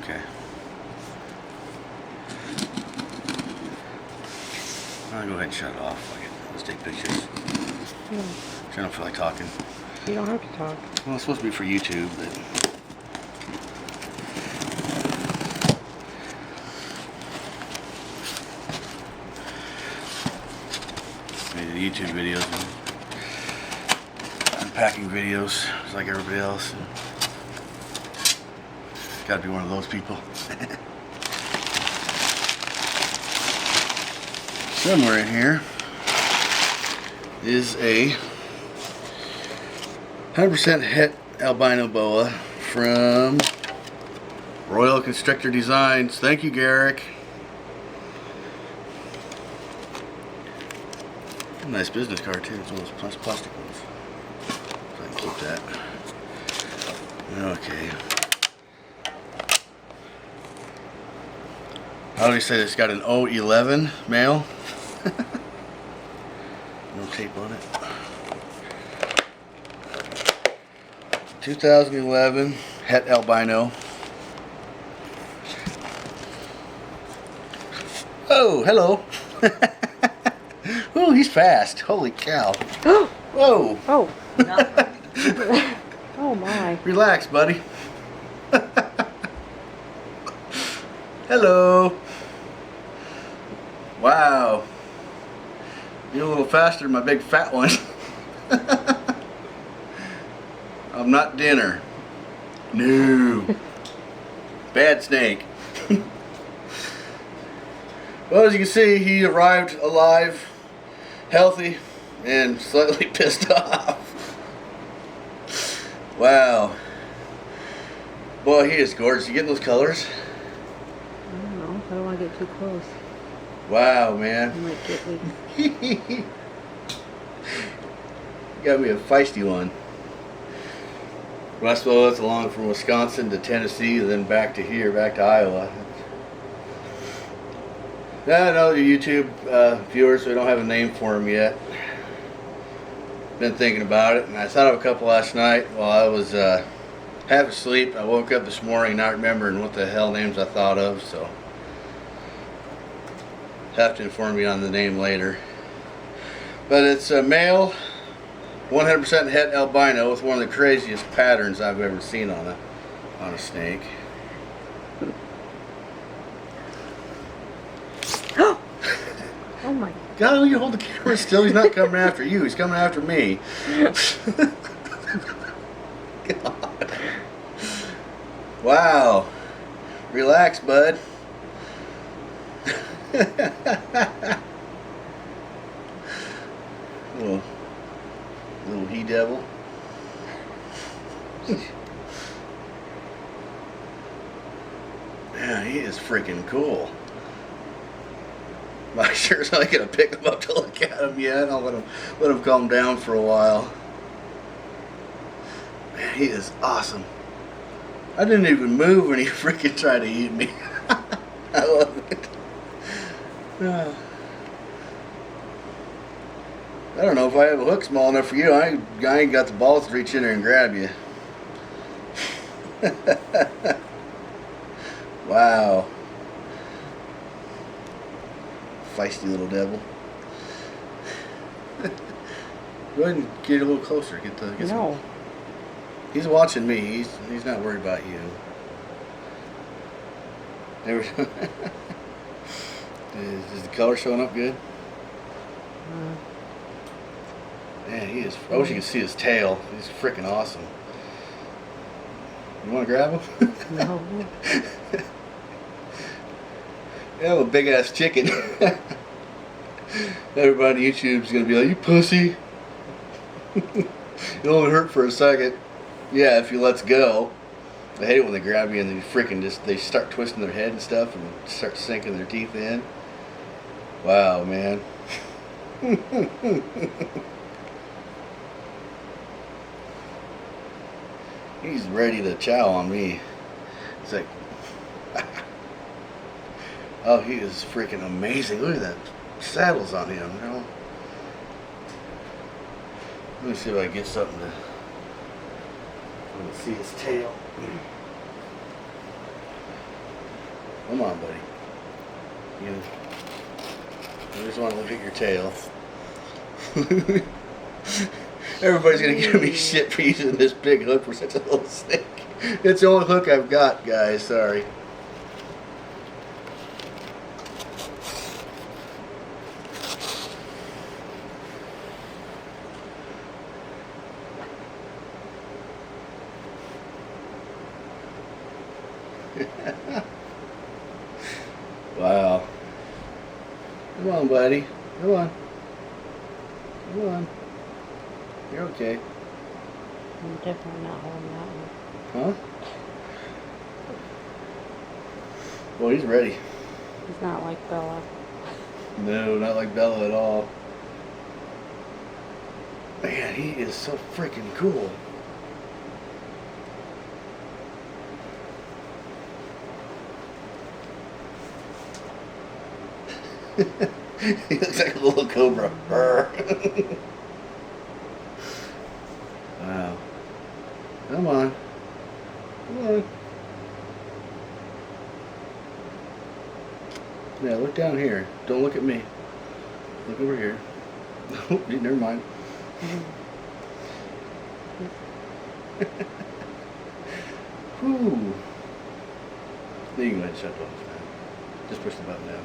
Okay. I'll go ahead and shut it off. Let's take pictures. No, I don't feel like talking. you don't have to talk. Well, it's supposed to be for YouTube, but made the YouTube videos, unpacking videos, just like everybody else. Got to be one of those people. Somewhere in here is a 100% Het Albino Boa from Royal Constrictor Designs. Thank you, Garrick. Nice business card too. It's one of those plastic ones. So I can keep that. Okay. How do you say this? Got an 011 male. No tape on it. 2011 Het Albino. Oh, hello. Oh, he's fast. Holy cow. Whoa. Oh. Oh my. Relax, buddy. Hello. Wow. You're a little faster than my big fat one. I'm not dinner. No. Bad snake. Well, as you can see, he arrived alive, healthy, and slightly pissed off. Wow. Boy, he is gorgeous. You getting those colors? I don't know. I don't want to get too close. Wow, You man. might get me. You got me a feisty one. Well, I suppose that's along from Wisconsin to Tennessee, and then back to here, back to Iowa. I know the YouTube viewers, we don't have a name for them yet. Been thinking about it, and I thought of a couple last night while I was half asleep. I woke up this morning not remembering what the hell names I thought of, so have to inform you on the name later. But it's a male, 100% Het Albino with one of the craziest patterns I've ever seen on a snake. Oh my. God, you hold the camera still. He's not coming after you. He's coming after me. God. Wow. Relax, bud. little he devil. Man, he is freaking cool. I'm not sure I'm gonna pick him up to look at him yet. I'll let him calm down for a while. Man, he is awesome. I didn't even move when he freaking tried to eat me. I love it. I don't know if I have a hook small enough for you. I ain't got the balls to reach in there and grab you. Wow. Feisty little devil. Go ahead and get a little closer. Get No. some. He's watching me. He's not worried about you. Never. Is the color showing up good? Man, he is. I wish you could see his tail. He's freaking awesome. You want to grab him? No. I have a big ass chicken. Everybody on YouTube's gonna be like, "You pussy." It only hurt for a second. Yeah, if you lets go. I hate it when they grab you and they start twisting their head and stuff and start sinking their teeth in. Wow, man. He's ready to chow on me. It's like, oh, he is freaking amazing. Look at that saddles on him, you know. Let me see if I can get something to. Let me see his tail. Come on, buddy. You I just want to look at your tail. Everybody's gonna give me shit for using this big hook for such a little snake. It's the only hook I've got, guys. Sorry. Wow. Come on, buddy. Come on. Come on. You're okay. I'm definitely not holding that one. Huh? Well, he's ready. He's not like Bella. No, not like Bella at all. Man, he is so freaking cool. He looks like a little cobra. Wow. Come on. Come on. Yeah, look down here. Don't look at me. Look over here. Oh, never mind. Whew. Then you can go ahead and shut it off now. Just push the button down.